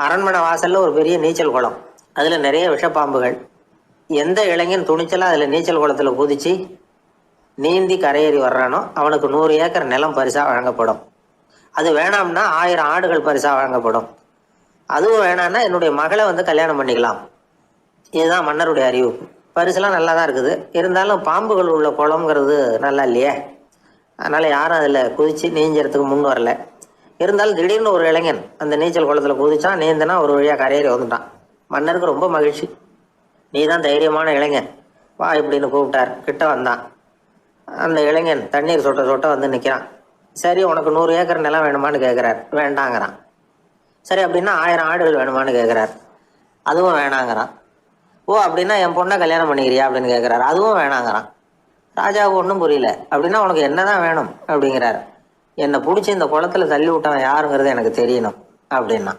அரண்மனை வாசல்ல ஒரு பெரிய நீச்சல் குளம். அதுல நிறைய விஷப்பாம்புகள். எந்த இளைஞன் துணிச்சலா அதுல நீச்சல் குளத்துல குதிச்சு நீந்தி கரையேறி வர்றானோ அவனுக்கு 100 ஏக்கர் நிலம் பரிசா வழங்கப்படும். அது வேணாம்னா 1000 ஆடுகள் பரிசா வழங்கப்படும். அதுவும் வேணாம்னா என்னுடைய மகளை கல்யாணம் பண்ணிக்கலாம். இதுதான் மன்னருடைய அறிவிப்பு. பரிசுலாம் நல்லா தான் இருக்குது. இருந்தாலும் பாம்புகள் உள்ள குளம்ங்கிறது நல்லா இல்லையே. அதனால யாரும் அதுல குதிச்சு நீஞ்சறதுக்கு முன் வரல. இருந்தாலும் திடீர்னு ஒரு இளைஞன் அந்த நீச்சல் குளத்துல குதிச்சான். நீந்தனா ஒரு வழியா கரையேறி வந்துட்டான். மன்னருக்கு ரொம்ப மகிழ்ச்சி. நீ தான் தைரியமான இளைஞன், வா இப்படின்னு கூப்பிட்டார். கிட்ட வந்தான். அந்த இளைஞன் தண்ணீர் சொட்ட சொட்ட நிற்கிறான். சரி, உனக்கு 100 ஏக்கர் நிலம் வேணுமான்னு கேட்குறார். வேண்டாங்கிறான். சரி, அப்படின்னா 1000 ஆடுகள் வேணுமான்னு கேட்குறார். அதுவும் வேணாங்கிறான். ஓ, அப்படின்னா என் பொண்ணை கல்யாணம் பண்ணிக்கிறியா அப்படின்னு கேட்குறாரு. அதுவும் வேணாங்கிறான். ராஜாவுக்கு ஒன்றும் புரியல. அப்படின்னா உனக்கு என்னதான் வேணும் அப்படிங்கிறாரு. என்னை பிடிச்சி இந்த குளத்துல தள்ளி விட்டவன் யாருங்கிறது எனக்கு தெரியணும் அப்படின்னா.